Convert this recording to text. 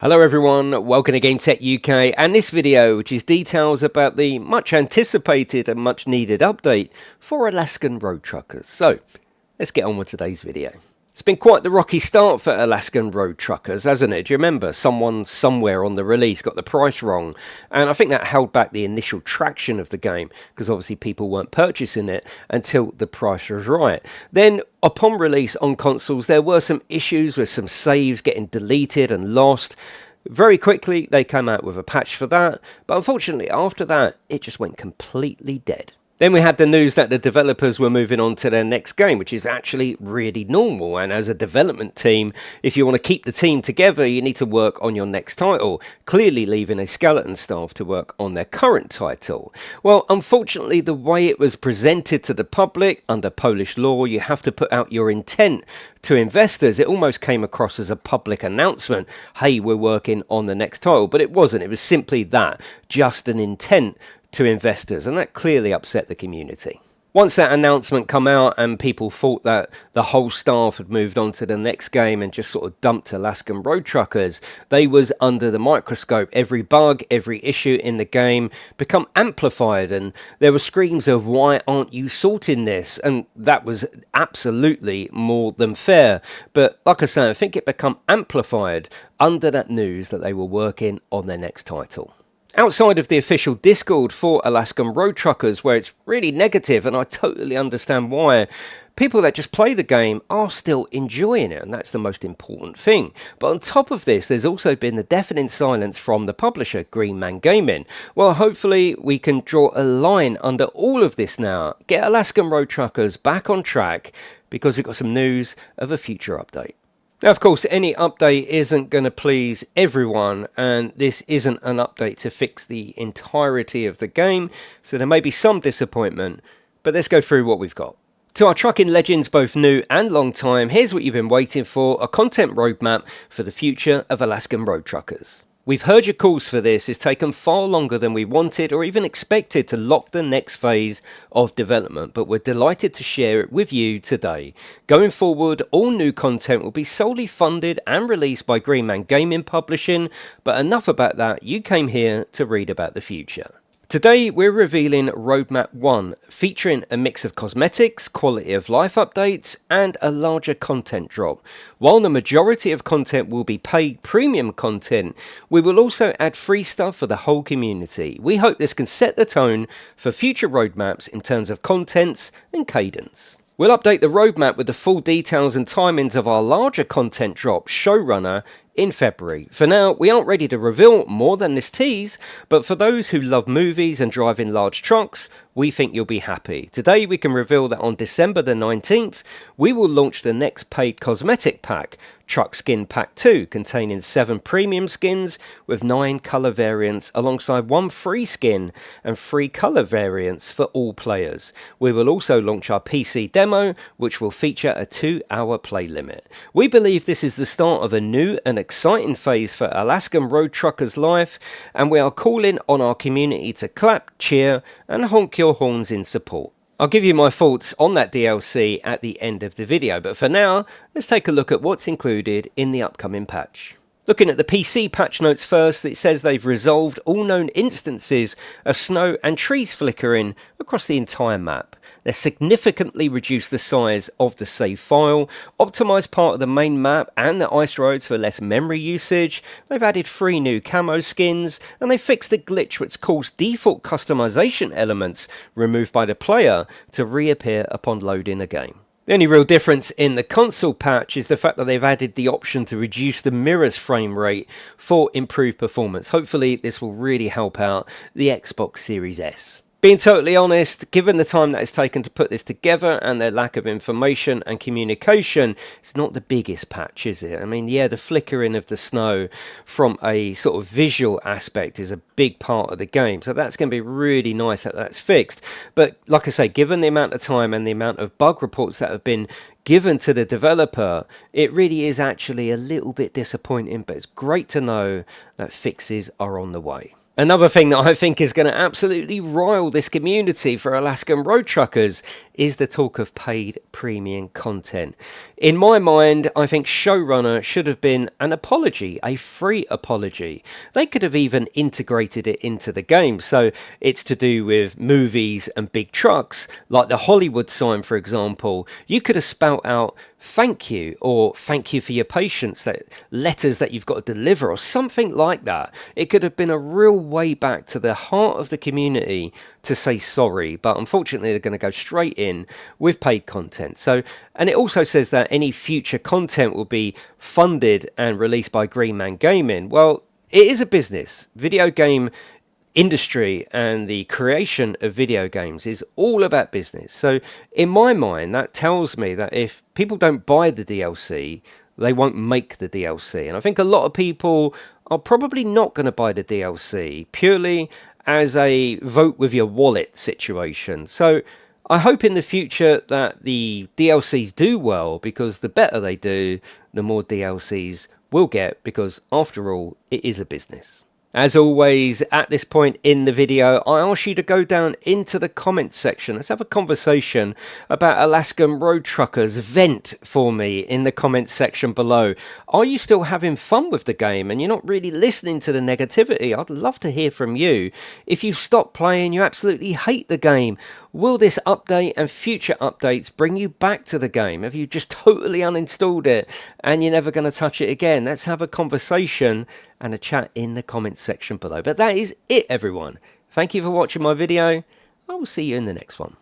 Hello everyone, welcome to GameTechUK, and this video, which is details about the much anticipated and much needed update for Alaskan road truckers. So, let's get on with today's video. It's been quite the rocky start for Alaskan road truckers, hasn't it? Do you remember someone somewhere on the release got the price wrong? And I think that held back the initial traction of the game, because obviously people weren't purchasing it until the price was right. Then, upon release on consoles, there were some issues with some saves getting deleted and lost. Very quickly, they came out with a patch for that, but unfortunately after that, it just went completely dead. Then we had the news that the developers were moving on to their next game, which is actually really normal. And as a development team, if you want to keep the team together, you need to work on your next title, clearly leaving a skeleton staff to work on their current title. Well, unfortunately, the way it was presented to the public, under Polish law, you have to put out your intent to investors. It almost came across as a public announcement, hey, we're working on the next title, but it wasn't. It was simply that, just an intent to investors, and that clearly upset the community. Once that announcement come out and people thought that the whole staff had moved on to the next game and just sort of dumped Alaskan road truckers, they was under the microscope. Every bug, every issue in the game become amplified, and there were screams of, why aren't you sorting this? And that was absolutely more than fair. But like I say, I think it become amplified under that news that they were working on their next title. Outside of the official Discord for Alaskan road truckers, where it's really negative, and I totally understand why, people that just play the game are still enjoying it, and that's the most important thing. But on top of this, there's also been the deafening silence from the publisher, Green Man Gaming. Well, hopefully we can draw a line under all of this now, get Alaskan road truckers back on track, because we've got some news of a future update. Now, of course, any update isn't going to please everyone, and this isn't an update to fix the entirety of the game, so there may be some disappointment, but let's go through what we've got. To our trucking legends, both new and long time, here's what you've been waiting for, a content roadmap for the future of Alaskan road truckers. We've heard your calls for this. It's taken far longer than we wanted or even expected to lock the next phase of development, but we're delighted to share it with you today. Going forward, all new content will be solely funded and released by Green Man Gaming Publishing, but enough about that. You came here to read about the future. Today we're revealing Roadmap 1, featuring a mix of cosmetics, quality of life updates, and a larger content drop. While the majority of content will be paid premium content, we will also add free stuff for the whole community. We hope this can set the tone for future roadmaps in terms of contents and cadence. We'll update the roadmap with the full details and timings of our larger content drop, Showrunner, in February. For now, we aren't ready to reveal more than this tease, but for those who love movies and driving large trucks, we think you'll be happy. Today we can reveal that on December the 19th, we will launch the next paid cosmetic pack, Truck Skin Pack 2, containing 7 premium skins with 9 colour variants alongside 1 free skin and 3 colour variants for all players. We will also launch our PC demo, which will feature a 2-hour play limit. We believe this is the start of a new and exciting phase for Alaskan road truckers' life, and we are calling on our community to clap, cheer and honk your horns in support. I'll give you my thoughts on that DLC at the end of the video, but for now, let's take a look at what's included in the upcoming patch. Looking at the PC patch notes first, it says they've resolved all known instances of snow and trees flickering across the entire map. They've significantly reduced the size of the save file, optimised part of the main map and the ice roads for less memory usage. They've added 3 new camo skins, and they fixed the glitch which caused default customization elements removed by the player to reappear upon loading a game. The only real difference in the console patch is the fact that they've added the option to reduce the mirror's frame rate for improved performance. Hopefully this will really help out the Xbox Series S. Being totally honest, given the time that it's taken to put this together and their lack of information and communication, it's not the biggest patch, is it? I mean, yeah, the flickering of the snow from a sort of visual aspect is a big part of the game, so that's going to be really nice that that's fixed. But like I say, given the amount of time and the amount of bug reports that have been given to the developer, it really is actually a little bit disappointing, but it's great to know that fixes are on the way. Another thing that I think is going to absolutely rile this community for Alaskan road truckers is the talk of paid premium content. In my mind, I think Showrunner should have been an apology, a free apology. They could have even integrated it into the game. So it's to do with movies and big trucks, like the Hollywood sign, for example. You could have spelt out thank you, or thank you for your patience, that letters that you've got to deliver, or something like that. It could have been a real way back to the heart of the community to say sorry, but unfortunately they're going to go straight in with paid content. So, and it also says that any future content will be funded and released by Green Man Gaming. Well, it is a business. Video game industry and the creation of video games is all about business. So in my mind, that tells me that if people don't buy the DLC, they won't make the DLC. And I think a lot of people are probably not going to buy the DLC purely as a vote with your wallet situation. So I hope in the future that the DLCs do well, because the better they do, the more DLCs we'll get, because after all, it is a business. As always, at this point in the video, I ask you to go down into the comments section. Let's have a conversation about Alaskan road truckers. Vent for me in the comments section below. Are you still having fun with the game and you're not really listening to the negativity? I'd love to hear from you. If you've stopped playing, you absolutely hate the game, will this update and future updates bring you back to the game? Have you just totally uninstalled it and you're never going to touch it again? Let's have a conversation and a chat in the comments section below. But that is it, everyone. Thank you for watching my video. I will see you in the next one.